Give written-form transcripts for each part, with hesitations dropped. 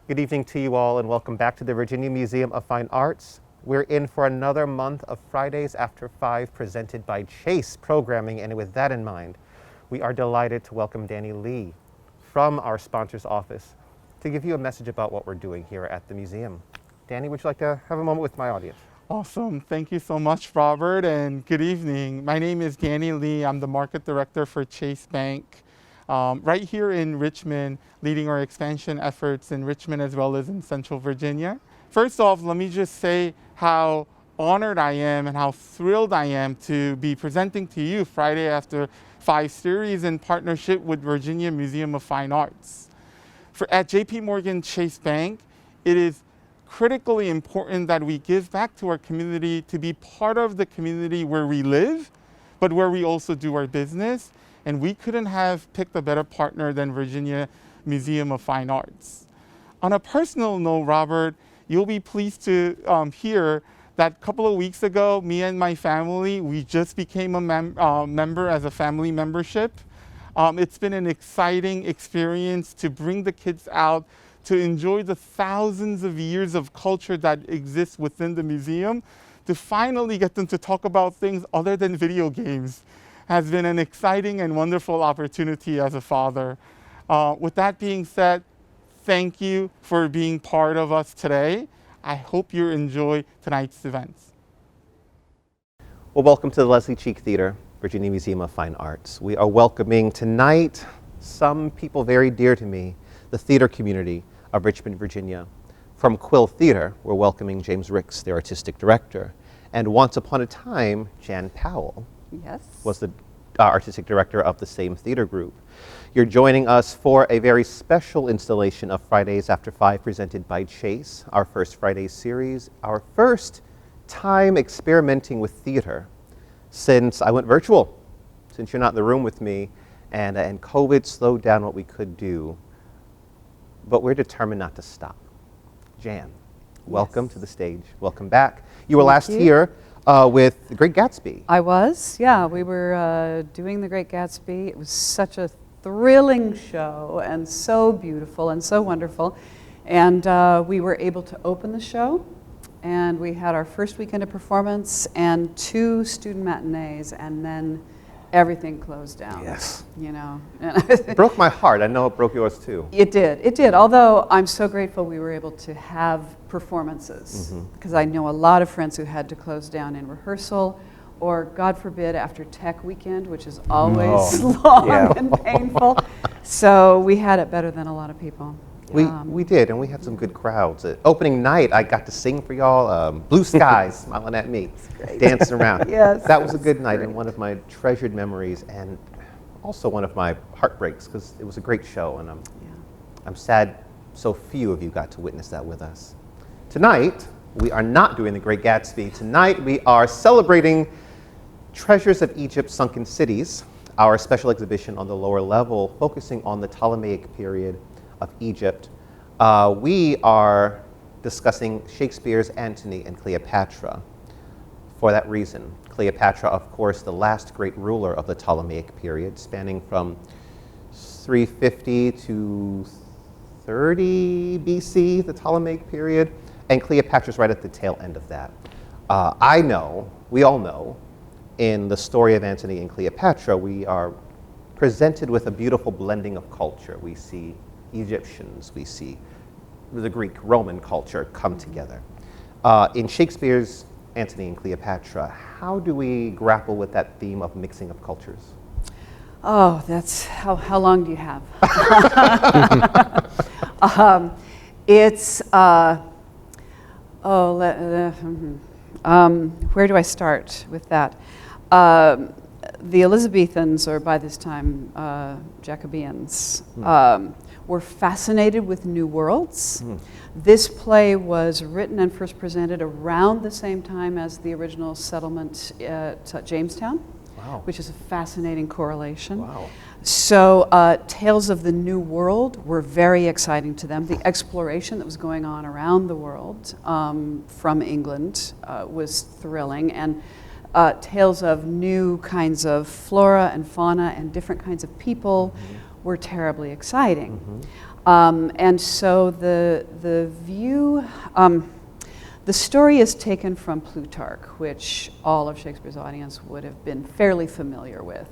Good evening to you all and welcome back to the Virginia Museum of Fine Arts. We're in for another month of Fridays After 5 presented by Chase Programming, and with that in mind, we are delighted to welcome Danny Lee from our sponsor's office to give you a message about what we're doing here at the museum. Danny, would you like to have a moment with my audience? Awesome. Thank you so much, Robert, and good evening. My name is Danny Lee. I'm the Market Director for Chase Bank. Right here in Richmond, leading our expansion efforts in Richmond as well as in Central Virginia. First off, let me just say how honored I am and how thrilled I am to be presenting to you Friday After 5 series in partnership with Virginia Museum of Fine Arts. At JP Morgan Chase Bank, it is critically important that we give back to our community to be part of the community where we live, but where we also do our business. And we couldn't have picked a better partner than Virginia Museum of Fine Arts. On a personal note, Robert, you'll be pleased to hear that a couple of weeks ago, me and my family, we just became a member as a family membership. It's been an exciting experience to bring the kids out to enjoy the thousands of years of culture that exists within the museum, to finally get them to talk about things other than video games. Has been an exciting and wonderful opportunity as a father. With that being said, thank you for being part of us today. I hope you enjoy tonight's events. Well, welcome to the Leslie Cheek Theater, Virginia Museum of Fine Arts. We are welcoming tonight some people very dear to me, the theater community of Richmond, Virginia. From Quill Theater, we're welcoming James Ricks, their artistic director. And once upon a time, Jan Powell was the artistic director of the same theater group. You're joining us for a very special installation of Fridays After 5 presented by Chase, our first Friday series, our first time experimenting with theater since I went virtual, since you're not in the room with me, and COVID slowed down what we could do. But we're determined not to stop. Jan, welcome to the stage. Welcome back. You were last here with The Great Gatsby. I was, yeah. We were doing The Great Gatsby. It was such a thrilling show and so beautiful and so wonderful. And we were able to open the show, and we had our first weekend of performance and 2 student matinees, and then everything closed down. Yes. You know. It broke my heart. I know it broke yours too. It did. Although I'm so grateful we were able to have performances, because I know a lot of friends who had to close down in rehearsal, or God forbid after tech weekend, which is always long and painful. So we had it better than a lot of people. We did, and we had some good crowds. Opening night, I got to sing for y'all, Blue Skies, smiling at me, dancing around. Yes, that was a good night and one of my treasured memories, and also one of my heartbreaks, because it was a great show, and I'm sad so few of you got to witness that with us. Tonight, we are not doing The Great Gatsby. Tonight, we are celebrating Treasures of Egypt, Sunken Cities, our special exhibition on the lower level, focusing on the Ptolemaic period of Egypt. We are discussing Shakespeare's Antony and Cleopatra. For that reason, Cleopatra, of course, the last great ruler of the Ptolemaic period, spanning from 350 to 30 BC, the Ptolemaic period, and Cleopatra's right at the tail end of that. We all know, in the story of Antony and Cleopatra, we are presented with a beautiful blending of culture. We see Egyptians, we see the Greek-Roman culture come together. In Shakespeare's Antony and Cleopatra, how do we grapple with that theme of mixing of cultures? Oh, that's, how long do you have? Where do I start with that? The Elizabethans, or by this time Jacobeans, were fascinated with new worlds. This play was written and first presented around the same time as the original settlement at Jamestown, which is a fascinating correlation. So tales of the New World were very exciting to them. The exploration that was going on around the world from England was thrilling, and tales of new kinds of flora and fauna and different kinds of people were terribly exciting. And so the view, the story is taken from Plutarch, which all of Shakespeare's audience would have been fairly familiar with.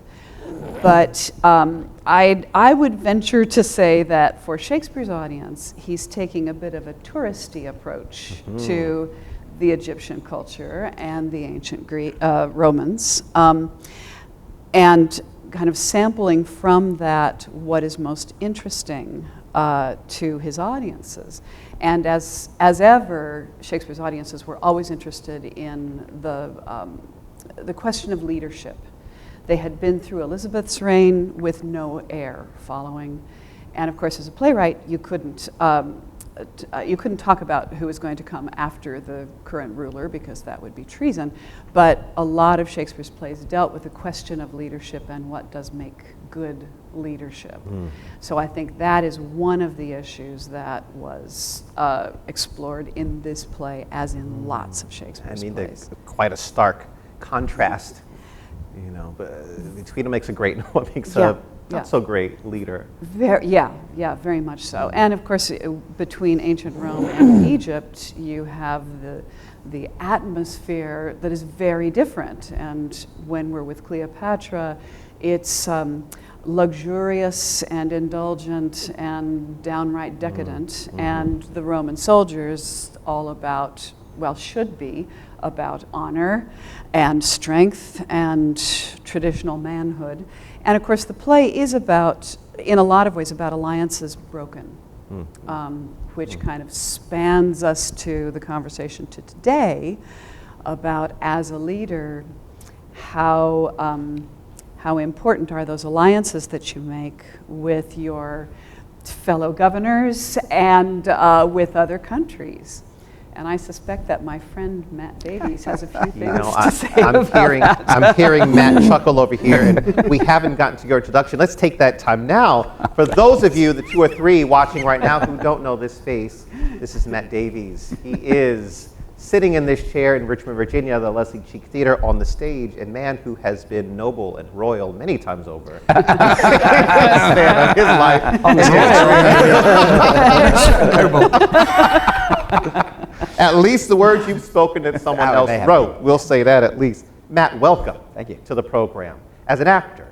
But I would venture to say that for Shakespeare's audience, he's taking a bit of a touristy approach to the Egyptian culture and the ancient Romans, and kind of sampling from that what is most interesting to his audiences. And as ever, Shakespeare's audiences were always interested in the question of leadership. They had been through Elizabeth's reign with no heir following. And of course, as a playwright, you couldn't talk about who was going to come after the current ruler, because that would be treason. But a lot of Shakespeare's plays dealt with the question of leadership and what does make good leadership. So I think that is one of the issues that was explored in this play, as in lots of Shakespeare's plays. Quite a stark contrast, you know, between what makes a great and what makes a not so great leader. Very much so. And of course, between ancient Rome and Egypt, you have the atmosphere that is very different. And when we're with Cleopatra, it's luxurious and indulgent and downright decadent. And the Roman soldiers, all about, well, should be about honor and strength and traditional manhood. And of course, the play is about, in a lot of ways, about alliances broken, which kind of spans us to the conversation to today about, as a leader, how important are those alliances that you make with your fellow governors and with other countries. And I suspect that my friend Matt Davies has a few things to say about that. I'm hearing Matt chuckle over here, and we haven't gotten to your introduction. Let's take that time now. For those of you, the 2 or 3 watching right now who don't know this face, this is Matt Davies. He is sitting in this chair in Richmond, Virginia, the Leslie Cheek Theater, on the stage, a man who has been noble and royal many times over. His life. At least the words you've spoken that someone else wrote. We'll say that at least. Matt, welcome. Thank you. To the program. As an actor,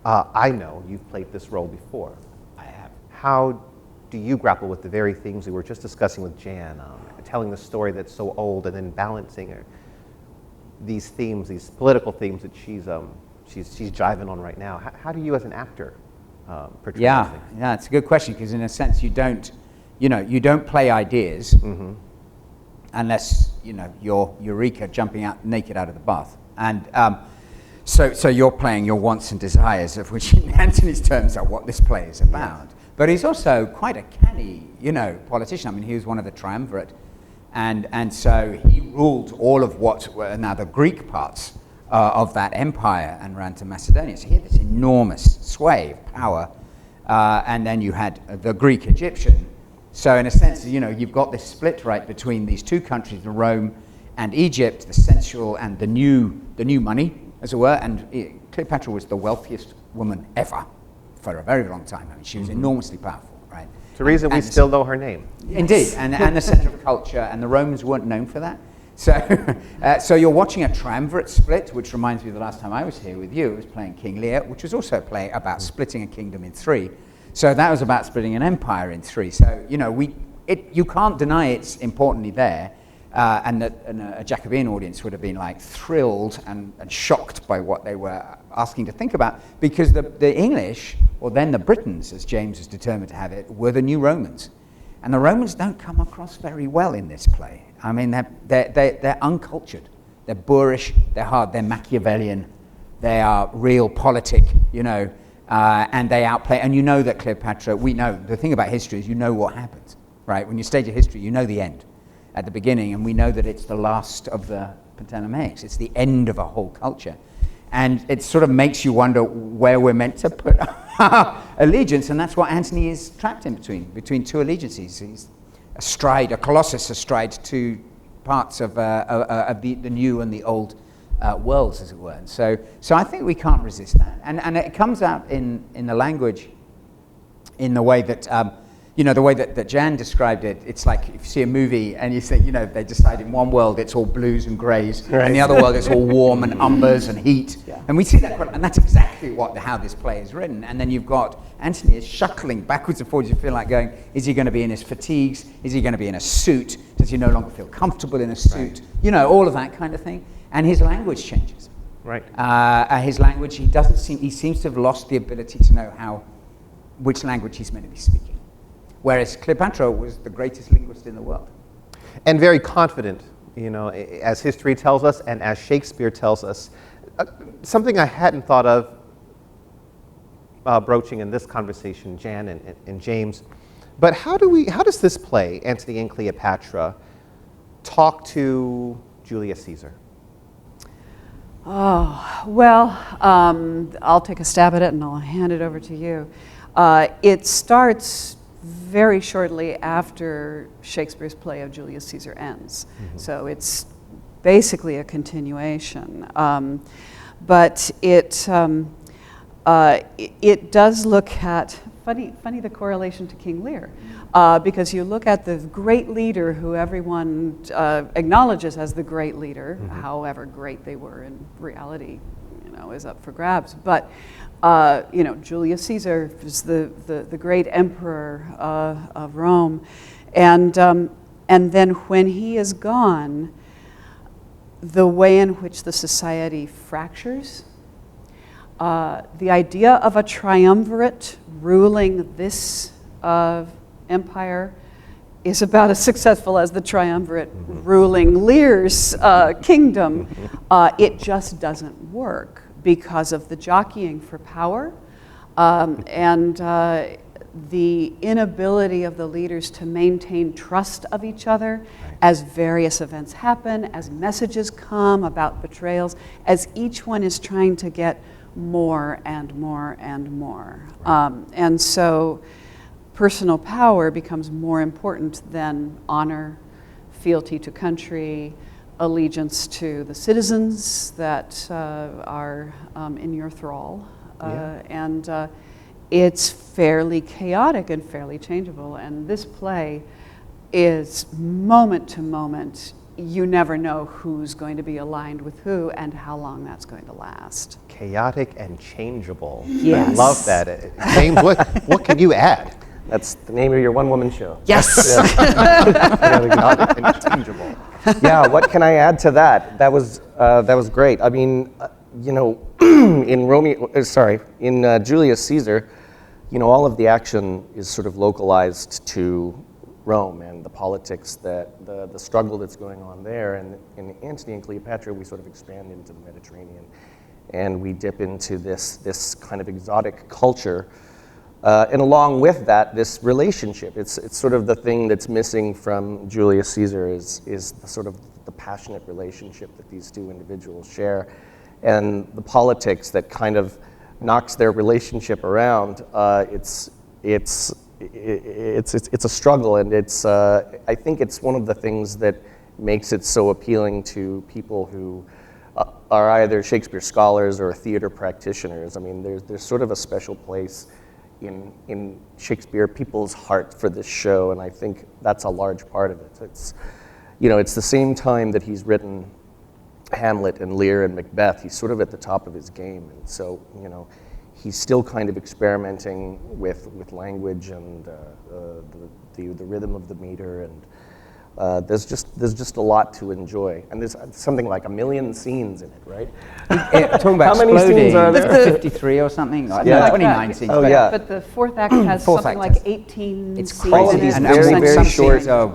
I know you've played this role before. I have. How do you grapple with the very themes we were just discussing with Jan, telling the story that's so old and then balancing these themes, these political themes that she's jiving on right now? How do you, as an actor, portray these things? Yeah, it's a good question, because in a sense you don't play ideas unless you're Eureka jumping out naked out of the bath, and so you're playing your wants and desires, of which in Antony's terms are what this play is about. Yes. But he's also quite a canny, politician. I mean, he was one of the triumvirate, and so he ruled all of what were now the Greek parts of that empire and ran to Macedonia. So he had this enormous sway of power, and then you had the Greek-Egyptian. So in a sense, you've got this split right between these two countries, Rome and Egypt, the sensual and the new money, as it were. And Cleopatra was the wealthiest woman ever for a very long time. I mean, she was enormously powerful, right? It's the reason we still know her name. Indeed, and the center of culture, and the Romans weren't known for that. So, so you're watching a triumvirate split, which reminds me of the last time I was here with you. I was playing King Lear, which was also a play about splitting a kingdom in 3. So that was about splitting an empire in 3. So, you can't deny it's importantly there, and a Jacobean audience would have been like thrilled and shocked by what they were asking to think about, because the English, or then the Britons, as James was determined to have it, were the new Romans. And the Romans don't come across very well in this play. I mean, they're uncultured, they're boorish, they're hard, they're Machiavellian, they are real politic, and they outplay. And that Cleopatra, we know, the thing about history is what happens, right? When you stage a history, you know the end at the beginning, and we know that it's the last of the Ptolemaics. It's the end of a whole culture. And it sort of makes you wonder where we're meant to put our allegiance, and that's what Antony is trapped in between two allegiances. He's a colossus astride two parts of the new and the old worlds, as it were. And so I think we can't resist that. And it comes out in the language in the way that, the way that Jan described it. It's like if you see a movie and you think, they decide in one world it's all blues and greys, and the other world it's all warm and umbers and heat. Yeah. And we see that, and that's exactly how this play is written. And then you've got Antony is shuttling backwards and forwards. You feel like going, is he going to be in his fatigues? Is he going to be in a suit? Does he no longer feel comfortable in a suit? Right. All of that kind of thing. And his language changes. Right. His language, he seems to have lost the ability to know which language he's meant to be speaking. Whereas Cleopatra was the greatest linguist in the world. And very confident, as history tells us and as Shakespeare tells us. Something I hadn't thought of broaching in this conversation, Jan and James, but how does this play, Antony and Cleopatra, talk to Julius Caesar? Oh, well, I'll take a stab at it and I'll hand it over to you. It starts very shortly after Shakespeare's play of Julius Caesar ends. Mm-hmm. So it's basically a continuation. But it does look at, funny the correlation to King Lear, because you look at the great leader who everyone acknowledges as the great leader, mm-hmm. however great they were in reality, is up for grabs. But Julius Caesar is the great emperor of Rome, and then when he is gone, the way in which the society fractures, the idea of a triumvirate ruling this empire is about as successful as the triumvirate mm-hmm. ruling Lear's kingdom. It just doesn't work because of the jockeying for power and the inability of the leaders to maintain trust of each other as various events happen, as messages come about betrayals, as each one is trying to get more and more and more. And so personal power becomes more important than honor, fealty to country, allegiance to the citizens that are in your thrall. And it's fairly chaotic and fairly changeable. And this play is moment to moment. You never know who's going to be aligned with who and how long that's going to last. Chaotic and changeable. Yes. I love that. James, what can you add? That's the name of your one-woman show. Yes. Chaotic and changeable. Yeah, what can I add to that? That was great. I mean, in Julius Caesar, all of the action is sort of localized to Rome and the politics the struggle that's going on there. And in Antony and Cleopatra, we sort of expand into the Mediterranean, and we dip into this kind of exotic culture. And along with that, this relationship. It's sort of the thing that's missing from Julius Caesar is the sort of the passionate relationship that these two individuals share, and the politics that kind of knocks their relationship around. It's a struggle, and I think it's one of the things that makes it so appealing to people who are either Shakespeare scholars or theater practitioners. I mean, there's sort of a special place in Shakespeare people's heart for this show, and I think that's a large part of it. It's the same time that he's written Hamlet and Lear and Macbeth. He's sort of at the top of his game, and so he's still kind of experimenting with language and the rhythm of the meter, and there's just a lot to enjoy, and there's something like 1 million scenes in it, right? Talking about how many scenes are there? 53 or something? Yeah. 29 scenes. Oh, yeah. But the fourth act has something like 18 it's scenes crazy. in it. And very some short. scenes are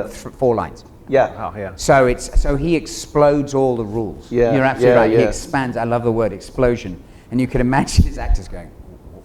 4 lines. Yeah. Oh, yeah. So he explodes all the rules. Yeah. You're absolutely right. Yeah. He expands. I love the word explosion. And you can imagine his actors going,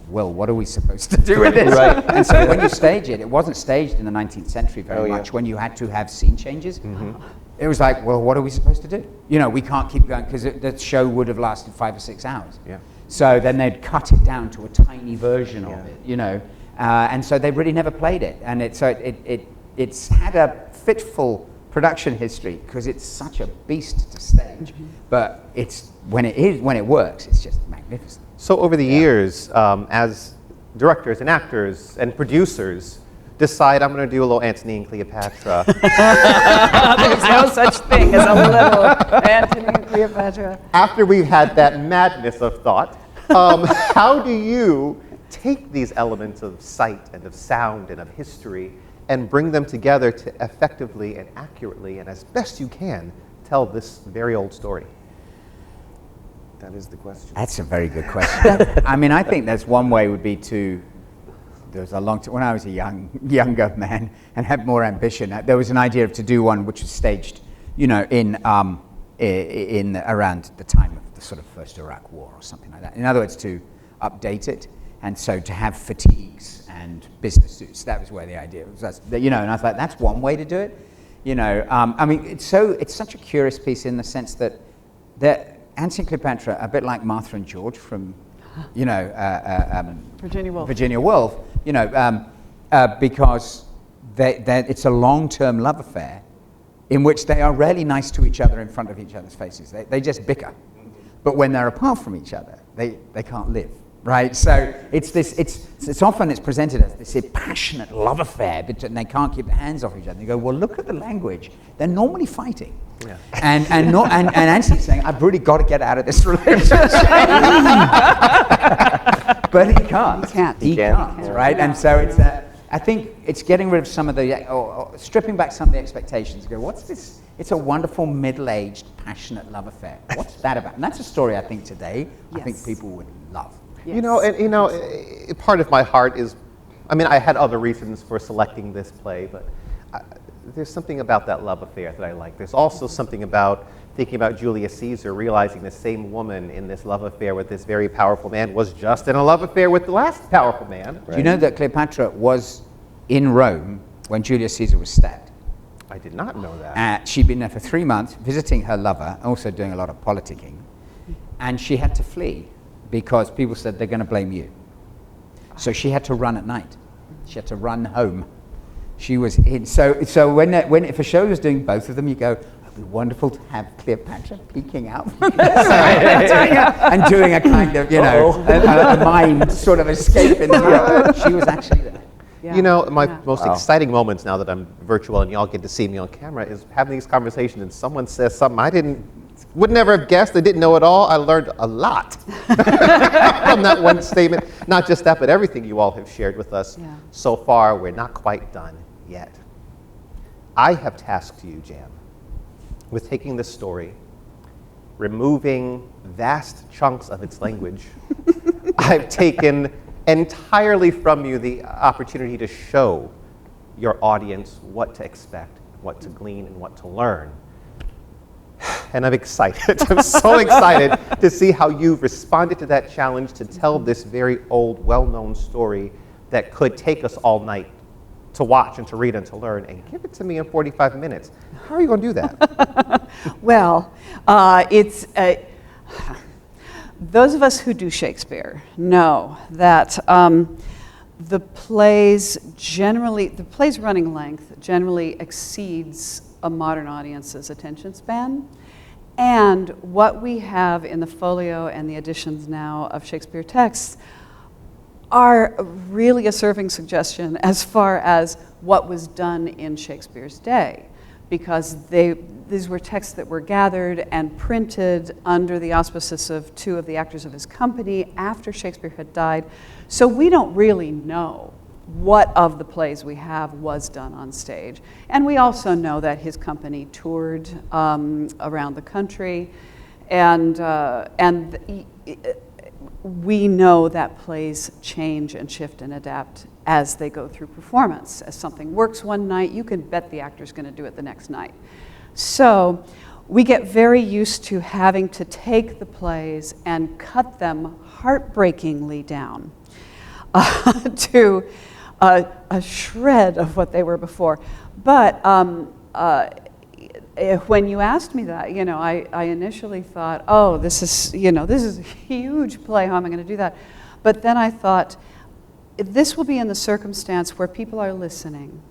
well, what are we supposed to do with this? Right. And so when you stage it wasn't staged in the 19th century very much, Yeah. when you had to have scene changes. Mm-hmm. It was like, well, what are we supposed to do? We can't keep going, because the show would have lasted 5 or 6 hours. Yeah. So then they'd cut it down to a tiny version of it, and so they really never played it. And it's had a fitful production history because it's such a beast to stage. Mm-hmm. But when it works, it's just magnificent. So over the years, as directors and actors and producers decide I'm going to do a little Antony and Cleopatra. There's no such thing as a little Antony and Cleopatra. After we've had that madness of thought, how do you take these elements of sight and of sound and of history and bring them together to effectively and accurately and as best you can tell this very old story? That is the question. That's a very good question. I mean, I think there's one way would be to, there was a long time, when I was a younger man and had more ambition, there was an idea of to do one which was staged, you know, in around the time of the sort of first Iraq War or something like that. In other words, to update it, and so to have fatigues and business suits. That was where the idea was. You know, and I thought that's one way to do it. You know, I mean, it's such a curious piece in the sense that Antony and Cleopatra, a bit like Martha and George from, you know, Virginia Woolf. Virginia Woolf, you know, because it's a long-term love affair in which they are rarely nice to each other in front of each other's faces. They just bicker. But when they're apart from each other, they can't live, right? So it's often presented as this passionate love affair, and they can't keep their hands off each other. And you go, well, look at the language. They're normally fighting. Yeah. And Antony's saying, I've really got to get out of this relationship. But he can't. He can't, right? Yeah. And so it's, I think it's getting rid of some of the, or stripping back some of the expectations. You go, what's this? It's a wonderful middle-aged, passionate love affair. What's that about? And that's a story I think today, I think people would love. Yes. You know, part of my heart is, I mean, I had other reasons for selecting this play, but there's something about that love affair that I like. There's also something about thinking about Julius Caesar, realizing the same woman in this love affair with this very powerful man was just in a love affair with the last powerful man. Right? Do you know that Cleopatra was in Rome when Julius Caesar was stabbed? I did not know that. She'd been there for 3 months, visiting her lover, also doing a lot of politicking, and she had to flee because people said they're going to blame you. So she had to run at night. She had to run home. She was in. So when if a show was doing both of them, you go, it'd be wonderful to have Cleopatra peeking out and doing a kind of, you know, a mind sort of escape in the mirror. She was actually there. Yeah. You know, my most exciting moments now that I'm virtual and y'all get to see me on camera is having these conversations and someone says something I would never have guessed, I didn't know at all. I learned a lot from that one statement. Not just that, but everything you all have shared with us so far. We're not quite done yet. I have tasked you, Jan, with taking this story, removing vast chunks of its language. I've taken entirely from you the opportunity to show your audience what to expect, what to glean, and what to learn. And I'm excited. I'm so excited to see how you've responded to that challenge to tell this very old, well-known story that could take us all night to watch and to read and to learn, and give it to me in 45 minutes. How are you going to do that? Well, those of us who do Shakespeare know that the play's running length generally exceeds a modern audience's attention span. And what we have in the folio and the editions now of Shakespeare texts are really a serving suggestion as far as what was done in Shakespeare's day, because these were texts that were gathered and printed under the auspices of two of the actors of his company after Shakespeare had died. So we don't really know what of the plays we have was done on stage. And we also know that his company toured around the country, and we know that plays change and shift and adapt as they go through performance. As something works one night, you can bet the actor's going to do it the next night. So we get very used to having to take the plays and cut them heartbreakingly down to a shred of what they were before. But when you asked me that, you know, I initially thought, oh, this is a huge play, how am I going to do that? But then I thought, this will be in the circumstance where people are listening.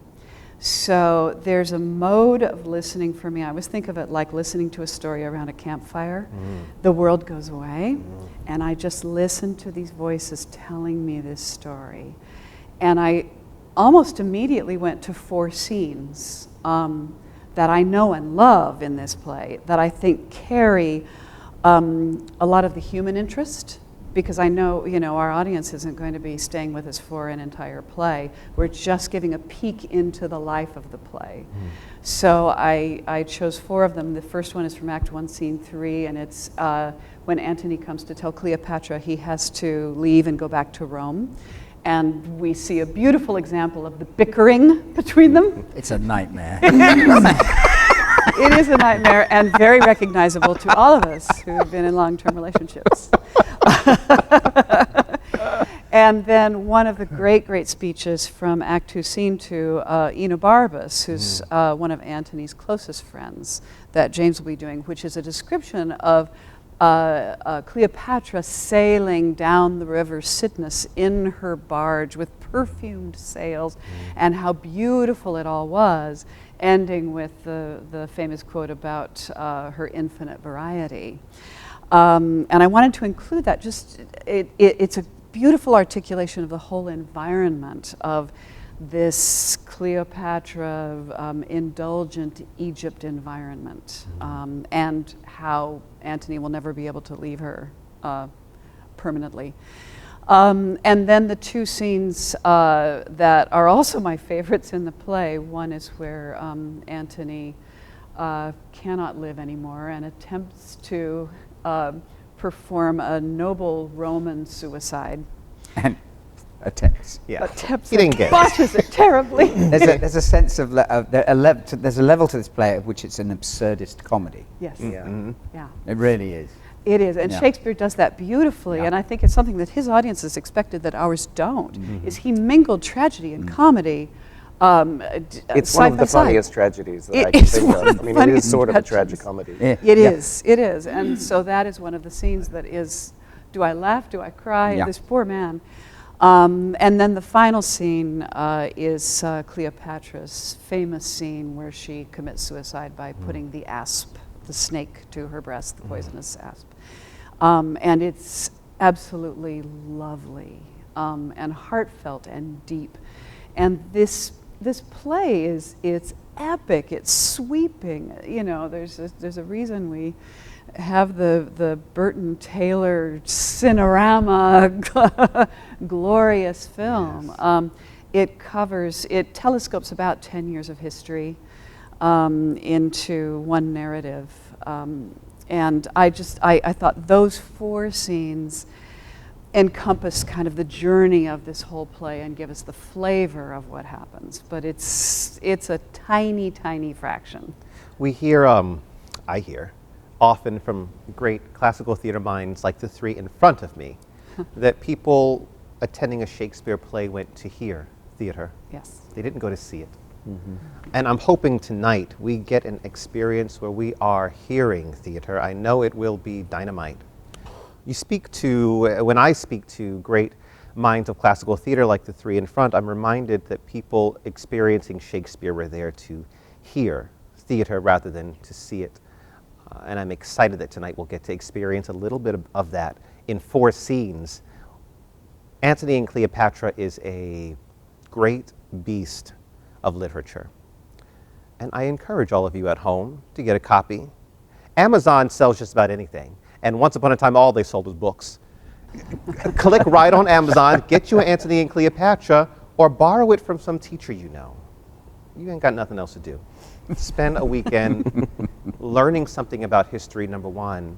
So there's a mode of listening for me. I always think of it like listening to a story around a campfire. The world goes away, and I just listen to these voices telling me this story. And I almost immediately went to 4 scenes that I know and love in this play that I think carry a lot of the human interest, because I know, our audience isn't going to be staying with us for an entire play. We're just giving a peek into the life of the play. So I chose 4 of them. The first one is from Act 1, Scene 3, and it's when Antony comes to tell Cleopatra he has to leave and go back to Rome. And we see a beautiful example of the bickering between them. It's a nightmare. It is a nightmare, and very recognizable to all of us who have been in long-term relationships. And then one of the great speeches from Act 2, Scene 2, Enobarbus, who's one of Antony's closest friends, that James will be doing, which is a description of Cleopatra sailing down the river Cydnus in her barge with perfumed sails, and how beautiful it all was, ending with the famous quote about her infinite variety. And I wanted to include that. It's a beautiful articulation of the whole environment of this Cleopatra indulgent Egypt environment, and how Antony will never be able to leave her permanently. And then the 2 scenes that are also my favorites in the play. One is where Antony cannot live anymore and attempts to perform a noble Roman suicide. And attempts. Yeah. Attempts He didn't and get it. botches it terribly. There's a sense of there's a level to this play at which it's an absurdist comedy. Yes. Yeah. Yeah. It really is. It is, and Yeah. Shakespeare does that beautifully, Yeah. and I think it's something that his audiences expected that ours don't, is he mingled tragedy and comedy It's side one of by the side. funniest tragedies that It I can is think one of. of I the mean, it funniest is sort of a tragedies. tragicomedy. Yeah. It Yeah. is, and so that is one of the scenes that is, do I laugh, do I cry, Yeah. this poor man. And then the final scene is Cleopatra's famous scene where she commits suicide by putting the asp, the snake, to her breast, the poisonous asp. And it's absolutely lovely and heartfelt and deep. And this play it's epic, it's sweeping. There's a reason we have the Burton Taylor Cinerama glorious film. Yes. It telescopes about 10 years of history into one narrative. And I thought those 4 scenes encompass kind of the journey of this whole play and give us the flavor of what happens. But it's a tiny, tiny fraction. We hear, I hear, often from great classical theater minds like the 3 in front of me, that people attending a Shakespeare play went to hear theater. Yes. They didn't go to see it. And I'm hoping tonight we get an experience where we are hearing theater. I know it will be dynamite. When I speak to great minds of classical theater like the 3 in front, I'm reminded that people experiencing Shakespeare were there to hear theater rather than to see it. And I'm excited that tonight we'll get to experience a little bit of that in 4 scenes. Antony and Cleopatra is a great beast of literature. And I encourage all of you at home to get a copy. Amazon sells just about anything. And once upon a time, all they sold was books. Click right on Amazon, get you an Antony and Cleopatra, or borrow it from some teacher you know. You ain't got nothing else to do. Spend a weekend learning something about history, number 1,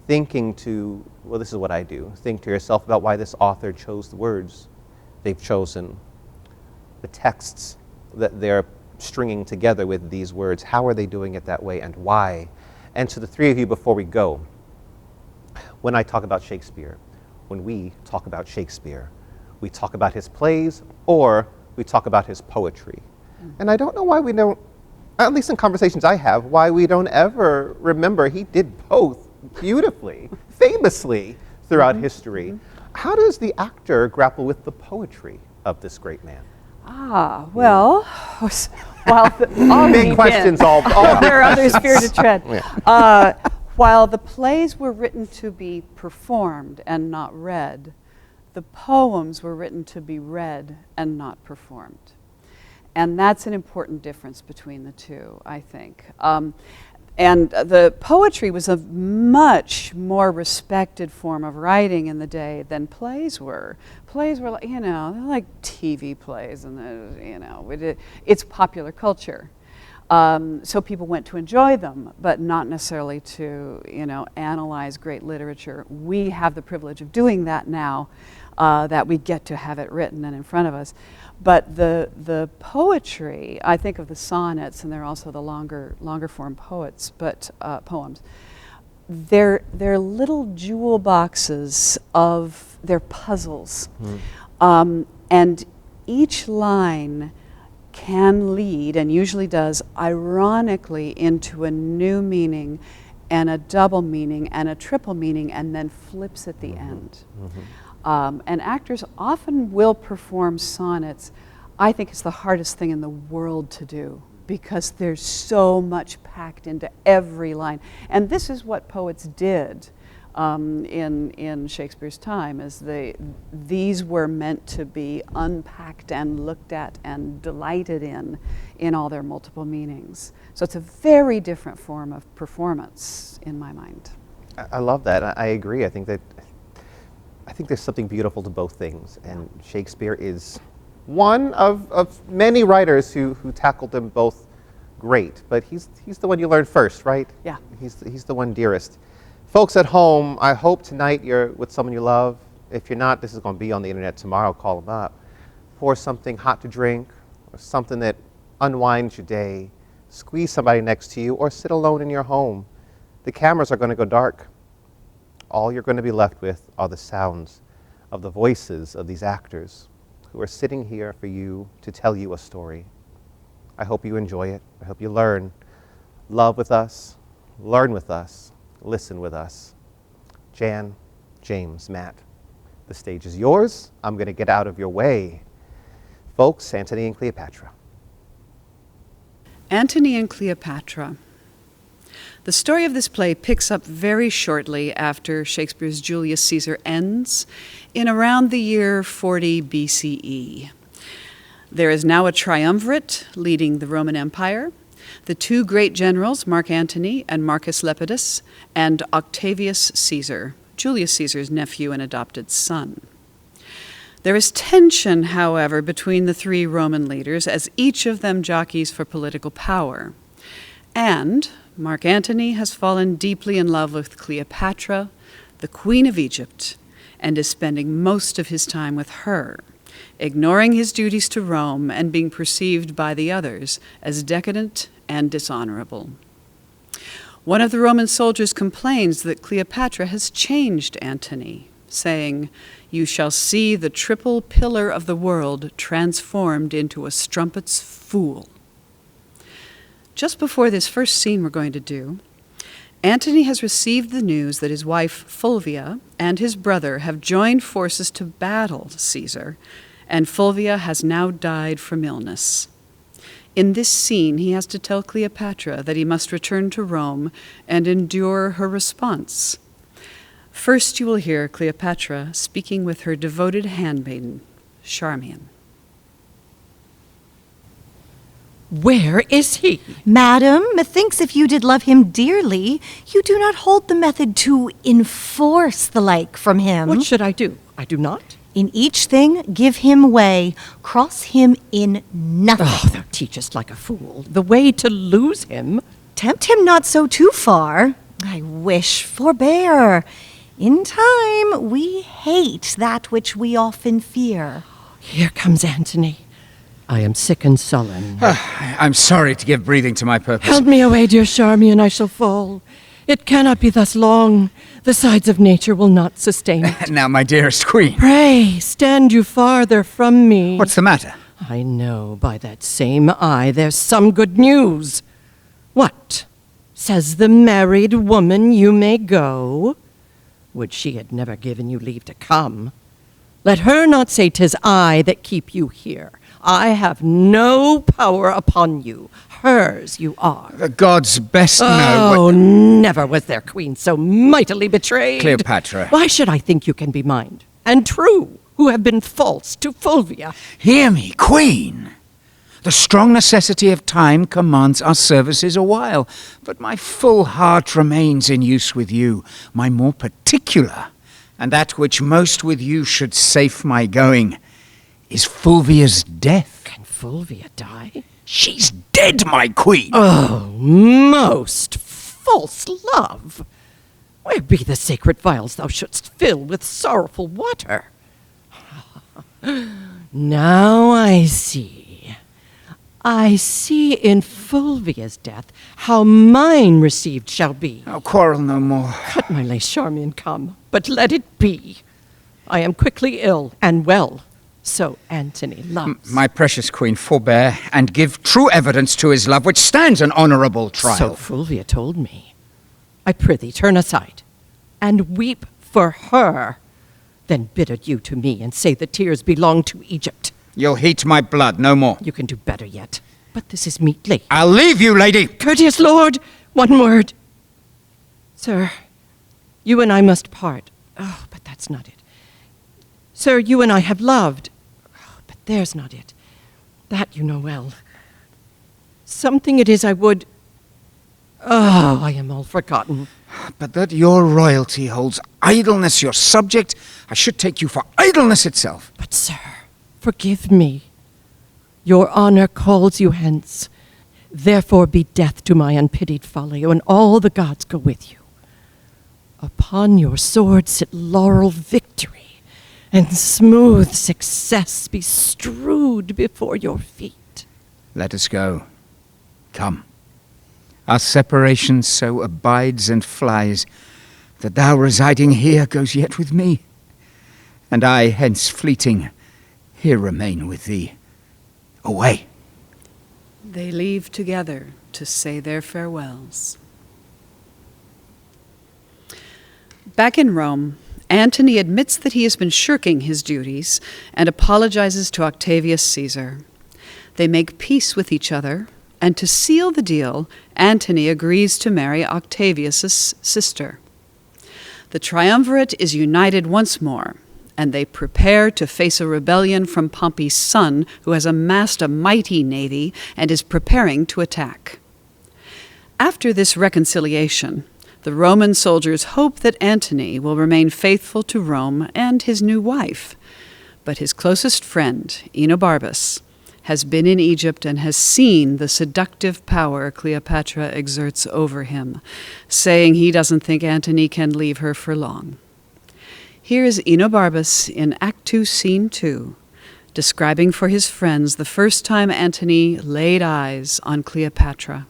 thinking this is what I do, think to yourself about why this author chose the words they've chosen, the texts that they're stringing together with these words. How are they doing it that way and why? And to the 3 of you before we go, when I talk about Shakespeare, when we talk about Shakespeare, we talk about his plays or we talk about his poetry. And I don't know why we don't, at least in conversations I have, why we don't ever remember he did both beautifully, famously throughout history. How does the actor grapple with the poetry of this great man? Well, while Big questions all there are others fear to tread. While the plays were written to be performed and not read, the poems were written to be read and not performed. And that's an important difference between the two, I think. And the poetry was a much more respected form of writing in the day than plays were. Plays were, they're like TV plays, and it's popular culture. So people went to enjoy them, but not necessarily to, analyze great literature. We have the privilege of doing that now, that we get to have it written and in front of us. But the poetry, I think of the sonnets, and they're also the longer form poems. They're little jewel boxes of, they're puzzles. And each line can lead, and usually does, ironically into a new meaning and a double meaning and a triple meaning, and then flips at the end. And actors often will perform sonnets. I think it's the hardest thing in the world to do, because there's so much packed into every line. And this is what poets did in Shakespeare's time, is these were meant to be unpacked and looked at and delighted in all their multiple meanings. So it's a very different form of performance in my mind. I love that. I agree. I think there's something beautiful to both things, and Shakespeare is one of many writers who tackled them both great, but he's the one you learn first, right? Yeah. He's the one dearest. Folks at home, I hope tonight you're with someone you love. If you're not, this is going to be on the internet tomorrow. Call them up. Pour something hot to drink, or something that unwinds your day. Squeeze somebody next to you, or sit alone in your home. The cameras are going to go dark. All you're going to be left with are the sounds of the voices of these actors who are sitting here for you to tell you a story. I hope you enjoy it. I hope you learn. Love with us, learn with us, listen with us. Jan, James, Matt, the stage is yours. I'm going to get out of your way. Folks, Antony and Cleopatra. Antony and Cleopatra. The story of this play picks up very shortly after Shakespeare's Julius Caesar ends, in around the year 40 BCE. There is now a triumvirate leading the Roman Empire. The two great generals, Mark Antony and Marcus Lepidus, and Octavius Caesar, Julius Caesar's nephew and adopted son. There is tension, however, between the three Roman leaders, as each of them jockeys for political power. And Mark Antony has fallen deeply in love with Cleopatra, the Queen of Egypt, and is spending most of his time with her, ignoring his duties to Rome and being perceived by the others as decadent and dishonorable. One of the Roman soldiers complains that Cleopatra has changed Antony, saying, "You shall see the triple pillar of the world transformed into a strumpet's fool." Just before this first scene we're going to do, Antony has received the news that his wife Fulvia and his brother have joined forces to battle Caesar, and Fulvia has now died from illness. In this scene, he has to tell Cleopatra that he must return to Rome and endure her response. First, you will hear Cleopatra speaking with her devoted handmaiden, Charmian. Where is he? Madam, methinks if you did love him dearly, you do not hold the method to enforce the like from him. What should I do? I do not. In each thing, give him way. Cross him in nothing. Oh, thou teachest like a fool. The way to lose him. Tempt him not so too far. I wish, forbear. In time, we hate that which we often fear. Here comes Antony. I am sick and sullen. I'm sorry to give breathing to my purpose. Help me away, dear Charmian, I shall fall. It cannot be thus long. The sides of nature will not sustain it. Now, my dearest queen. Pray, stand you farther from me. What's the matter? I know by that same eye there's some good news. What? Says the married woman you may go? Would she had never given you leave to come. Let her not say 'tis I that keep you here. I have no power upon you. Hers you are. The gods best know Oh, never was there queen so mightily betrayed. Cleopatra. Why should I think you can be mine and true, who have been false to Fulvia? Hear me, queen. The strong necessity of time commands our services a while, but my full heart remains in use with you, my more particular, and that which most with you should safe my going, is Fulvia's death. Can Fulvia die? She's dead, my queen! Oh, most false love! Where be the sacred vials thou shouldst fill with sorrowful water? Now I see. I see in Fulvia's death how mine received shall be. I'll quarrel no more. Cut my lace, Charmian, come, but let it be. I am quickly ill and well, so Antony loves. My precious queen, forbear, and give true evidence to his love, which stands an honourable trial. So Fulvia told me. I prithee, turn aside, and weep for her. Then bid adieu to me, and say the tears belong to Egypt. You'll heat my blood, no more. You can do better yet, but this is meetly. I'll leave you, lady! Courteous lord, one word. Sir, you and I must part. Oh, but that's not it. Sir, you and I have loved. Oh, but there's not it. That you know well. Something it is I would... Oh, I am all forgotten. But that your royalty holds idleness your subject, I should take you for idleness itself. But sir, forgive me. Your honor calls you hence. Therefore be death to my unpitied folly, and all the gods go with you. Upon your sword sit laurel victory, and smooth success be strewed before your feet. Let us go. Come. Our separation so abides and flies, that thou residing here goes yet with me, and I hence fleeting, here remain with thee. Away. They leave together to say their farewells. Back in Rome, Antony admits that he has been shirking his duties and apologizes to Octavius Caesar. They make peace with each other, and to seal the deal, Antony agrees to marry Octavius's sister. The triumvirate is united once more, and they prepare to face a rebellion from Pompey's son, who has amassed a mighty navy and is preparing to attack. After this reconciliation, the Roman soldiers hope that Antony will remain faithful to Rome and his new wife. But his closest friend, Enobarbus, has been in Egypt and has seen the seductive power Cleopatra exerts over him, saying he doesn't think Antony can leave her for long. Here is Enobarbus in Act 2, Scene 2, describing for his friends the first time Antony laid eyes on Cleopatra.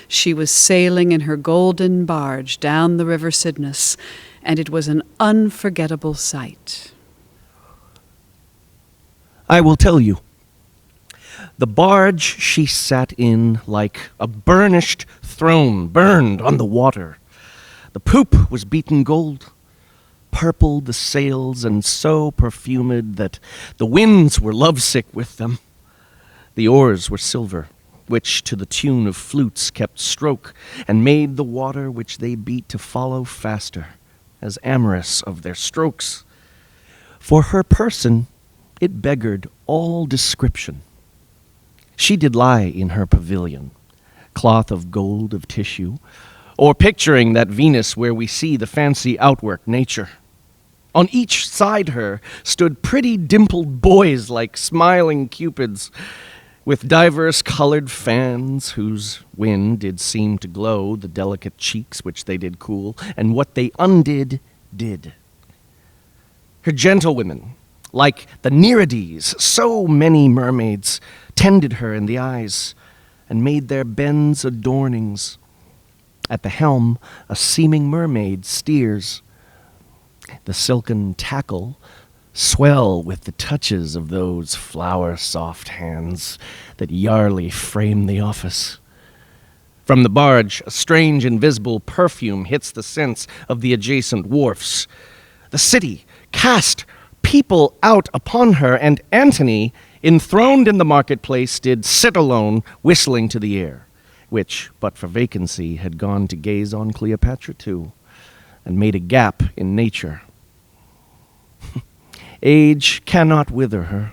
She was sailing in her golden barge down the river Cydnus, and it was an unforgettable sight. I will tell you. The barge she sat in like a burnished throne burned on the water. The poop was beaten gold, purple the sails, and so perfumed that the winds were lovesick with them. The oars were silver, which to the tune of flutes kept stroke, and made the water which they beat to follow faster, as amorous of their strokes. For her person it beggared all description. She did lie in her pavilion, cloth of gold of tissue, or picturing that Venus where we see the fancy outwork nature. On each side her stood pretty dimpled boys like smiling cupids, with divers colored fans, whose wind did seem to glow the delicate cheeks which they did cool, and what they undid, did. Her gentlewomen, like the Nereides, so many mermaids, tended her in the eyes, and made their bends adornings. At the helm a seeming mermaid steers. The silken tackle swell with the touches of those flower-soft hands that yarely frame the office. From the barge, a strange invisible perfume hits the sense of the adjacent wharfs. The city, cast people out upon her, and Antony, enthroned in the marketplace, did sit alone, whistling to the air, which, but for vacancy, had gone to gaze on Cleopatra too, and made a gap in nature. Age cannot wither her,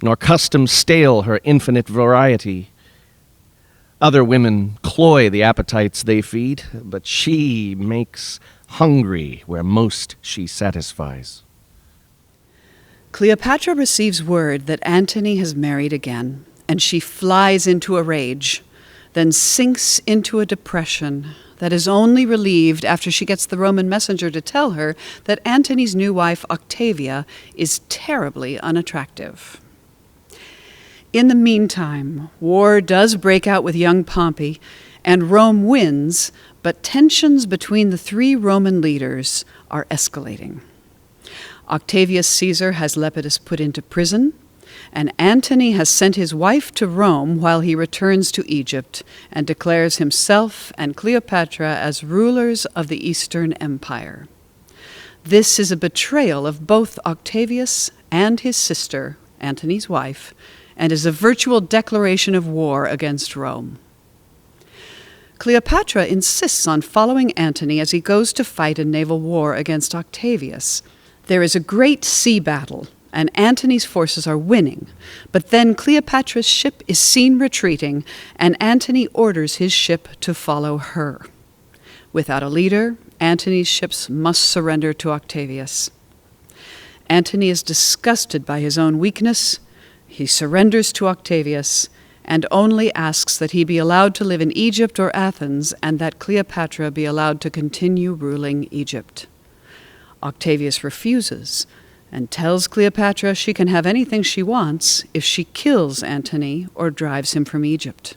nor custom stale her infinite variety. Other women cloy the appetites they feed, but she makes hungry where most she satisfies. Cleopatra receives word that Antony has married again, and she flies into a rage, then sinks into a depression that is only relieved after she gets the Roman messenger to tell her that Antony's new wife, Octavia, is terribly unattractive. In the meantime, war does break out with young Pompey, and Rome wins, but tensions between the three Roman leaders are escalating. Octavius Caesar has Lepidus put into prison, and Antony has sent his wife to Rome while he returns to Egypt and declares himself and Cleopatra as rulers of the Eastern Empire. This is a betrayal of both Octavius and his sister, Antony's wife, and is a virtual declaration of war against Rome. Cleopatra insists on following Antony as he goes to fight a naval war against Octavius. There is a great sea battle, and Antony's forces are winning, but then Cleopatra's ship is seen retreating, and Antony orders his ship to follow her. Without a leader, Antony's ships must surrender to Octavius. Antony is disgusted by his own weakness. He surrenders to Octavius and only asks that he be allowed to live in Egypt or Athens and that Cleopatra be allowed to continue ruling Egypt. Octavius refuses and tells Cleopatra she can have anything she wants if she kills Antony or drives him from Egypt.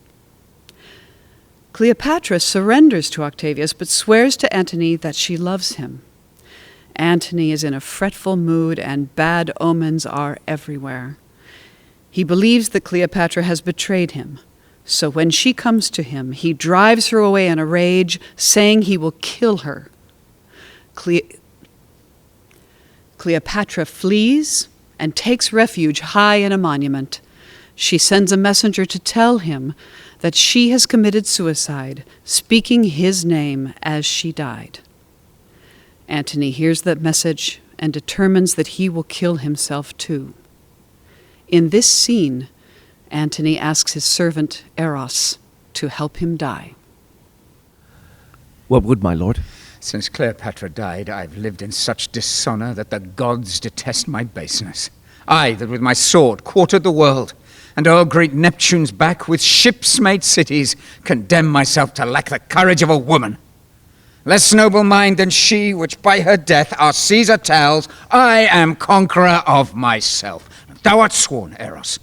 Cleopatra surrenders to Octavius but swears to Antony that she loves him. Antony is in a fretful mood and bad omens are everywhere. He believes that Cleopatra has betrayed him, so when she comes to him, he drives her away in a rage, saying he will kill her. Cleopatra flees and takes refuge high in a monument. She sends a messenger to tell him that she has committed suicide, speaking his name as she died. Antony hears that message and determines that he will kill himself too. In this scene, Antony asks his servant Eros to help him die. What would my lord? Since Cleopatra died, I've lived in such dishonor that the gods detest my baseness. I, that with my sword quartered the world, and o'er great Neptune's back with ships made cities, condemn myself to lack the courage of a woman. Less noble mind than she, which by her death our Caesar tells, I am conqueror of myself. Thou art sworn, Eros,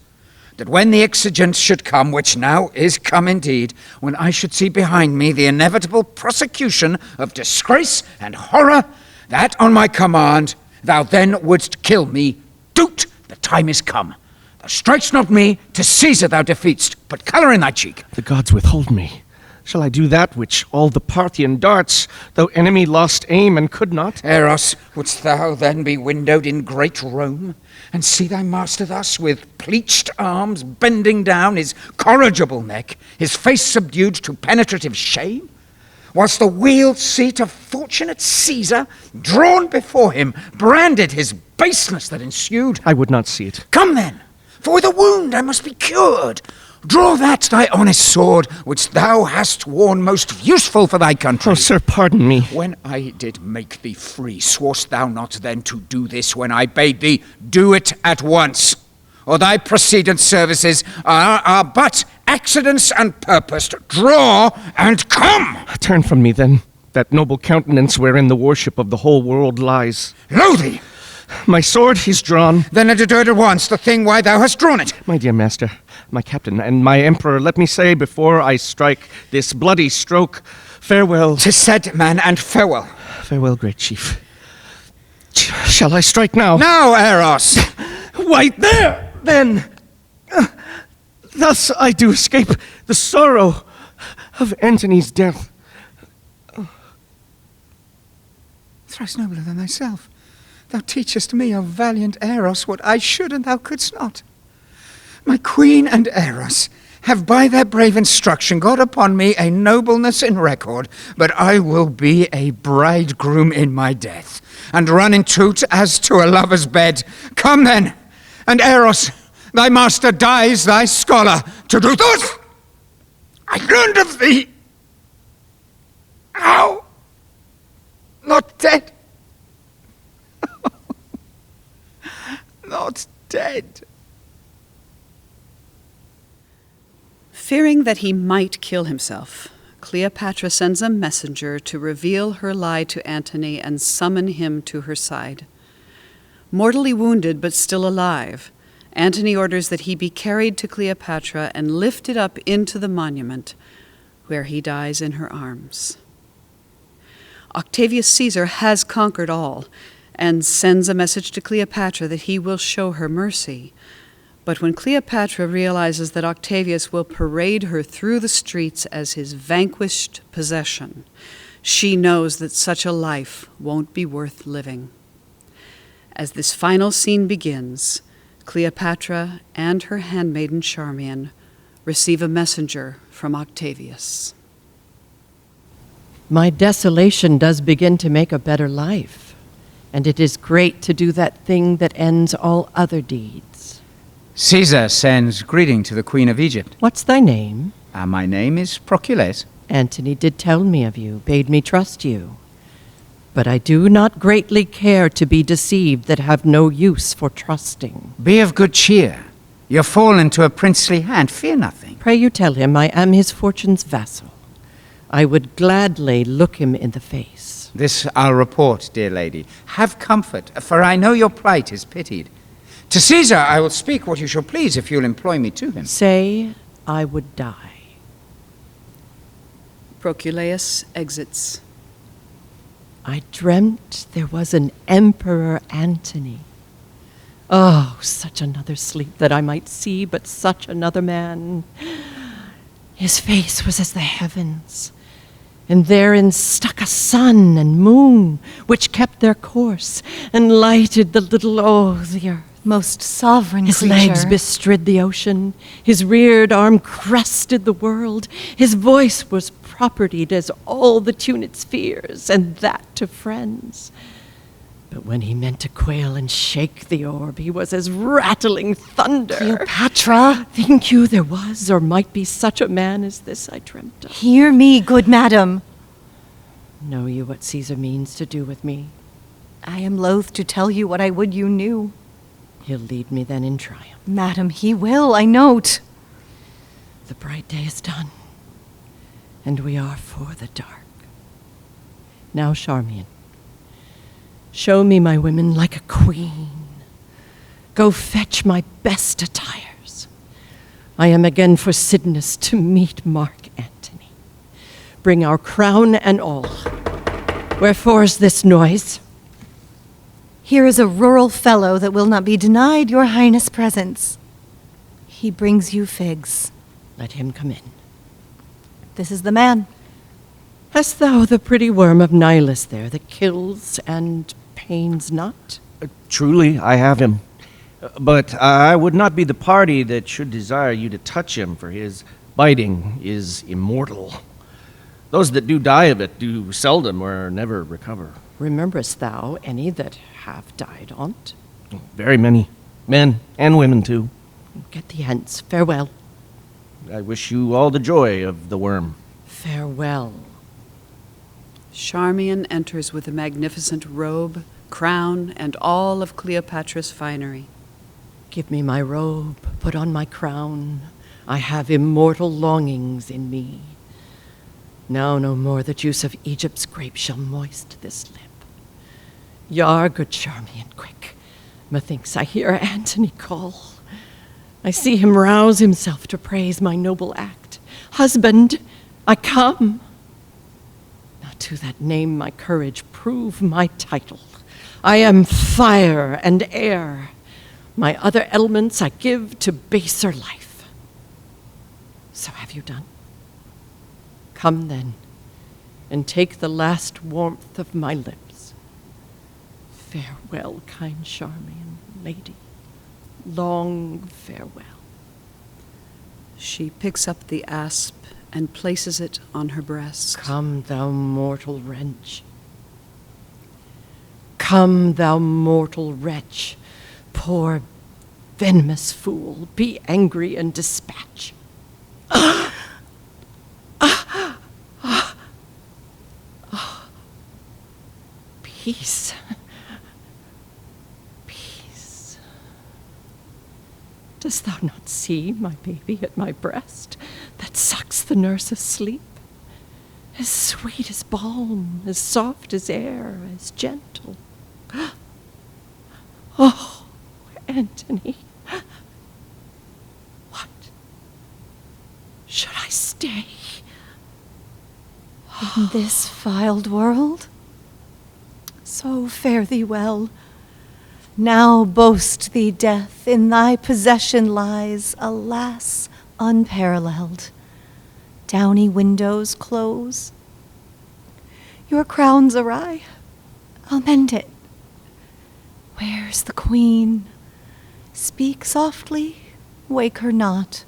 that when the exigence should come, which now is come indeed, when I should see behind me the inevitable prosecution of disgrace and horror, that on my command thou then wouldst kill me. Do't, the time is come. Thou strikest not me, to Caesar thou defeatst, but colour in thy cheek. The gods withhold me. Shall I do that which all the Parthian darts, though enemy lost aim and could not? Eros, wouldst thou then be windowed in great Rome, and see thy master thus, with pleached arms bending down his corrigible neck, his face subdued to penetrative shame? Whilst the wheeled seat of fortunate Caesar, drawn before him, branded his baseness that ensued. I would not see it. Come then, for with a wound I must be cured. Draw that thy honest sword, which thou hast worn most useful for thy country. Oh, sir, pardon me. When I did make thee free, sworst thou not then to do this when I bade thee do it at once? Or thy precedent services are but accidents and purposed. Draw and come! Turn from me, then, that noble countenance wherein the worship of the whole world lies. Lo thee! My sword is drawn. Then it do it at once, the thing why thou hast drawn it. My dear master, my captain, and my emperor, let me say before I strike this bloody stroke, farewell. 'Tis said, man, and farewell. Farewell, great chief. Shall I strike now? Now, Eros! Why, there, then. Thus I do escape the sorrow of Antony's death. Thrice nobler than thyself. thou teachest me, O valiant Eros, what I should and thou couldst not. My queen and Eros have by their brave instruction got upon me a nobleness in record, but I will be a bridegroom in my death, and run in toot as to a lover's bed. Come then, and Eros, thy master dies, thy scholar, to do thus. I learned of thee. How? Not dead. Not dead. Fearing that he might kill himself, Cleopatra sends a messenger to reveal her lie to Antony and summon him to her side. Mortally wounded but still alive, Antony orders that he be carried to Cleopatra and lifted up into the monument, where he dies in her arms. Octavius Caesar has conquered all and sends a message to Cleopatra that he will show her mercy. But when Cleopatra realizes that Octavius will parade her through the streets as his vanquished possession, she knows that such a life won't be worth living. As this final scene begins, Cleopatra and her handmaiden Charmian receive a messenger from Octavius. My desolation does begin to make a better life, and it is great to do that thing that ends all other deeds. Caesar sends greeting to the Queen of Egypt. What's thy name? My name is Procules. Antony did tell me of you, bade me trust you. But I do not greatly care to be deceived that have no use for trusting. Be of good cheer. You're fallen to a princely hand. Fear nothing. Pray you tell him I am his fortune's vassal. I would gladly look him in the face. This I'll report, dear lady. Have comfort, for I know your plight is pitied. To Caesar I will speak what you shall please if you'll employ me to him. Say I would die. Proculeus exits. I dreamt there was an Emperor Antony. Oh, such another sleep that I might see but such another man. His face was as the heavens, and therein stuck a sun and moon, which kept their course, and lighted the the earth. Most sovereign His creature. legs bestrid the ocean, his reared arm crested the world, his voice was propertied as all the tuned spheres, and that to friends. But when he meant to quail and shake the orb, he was as rattling thunder. Cleopatra, Think you there was or might be such a man as this I dreamt of? hear me, good madam. Know you what Caesar means to do with me? I am loath to tell you what I would you knew. He'll lead me then in triumph. Madam, he will, I note. The bright day is done, and we are for the dark. Now, Charmian, show me my women like a queen. Go fetch my best attires. I am again for Cydnus to meet Mark Antony. Bring our crown and all. Wherefore is this noise? Here is a rural fellow that will not be denied your highness' presence. He brings you figs. Let him come in. This is the man. Hast thou the pretty worm of Nilus there that kills and pains not? Truly, I have him. But I would not be the party that should desire you to touch him, for his biting is immortal. Those that do die of it do seldom or never recover. Rememberest thou any that have died on't? Very many. Men and women, too. Get thee hence. Farewell. I wish you all the joy of the worm. Farewell. Charmian enters with a magnificent robe, crown, and all of Cleopatra's finery. Give me my robe, put on my crown. I have immortal longings in me. Now no more the juice of Egypt's grape shall moist this lip. Yar, good Charmian, quick. Methinks I hear Antony call. I see him rouse himself to praise my noble act. Husband, I come. Now to that name my courage prove my title. I am fire and air. My other elements I give to baser life. So have you done? Come then, and take the last warmth of my lips. Farewell, kind Charmian lady. Long farewell. She picks up the asp and places it on her breast. Come, thou mortal wretch. Come, thou mortal wretch. Poor venomous fool, be angry and dispatch. Peace. Peace. Dost thou not see my baby at my breast that sucks the nurse asleep? As sweet as balm, as soft as air, as gentle. Oh, Antony. What? Should I stay? In this filed world? So fare thee well. Now boast thee death, in thy possession lies, alas, unparalleled. Downy windows close. Your crown's awry. I'll mend it. Where's the queen? Speak softly, wake her not.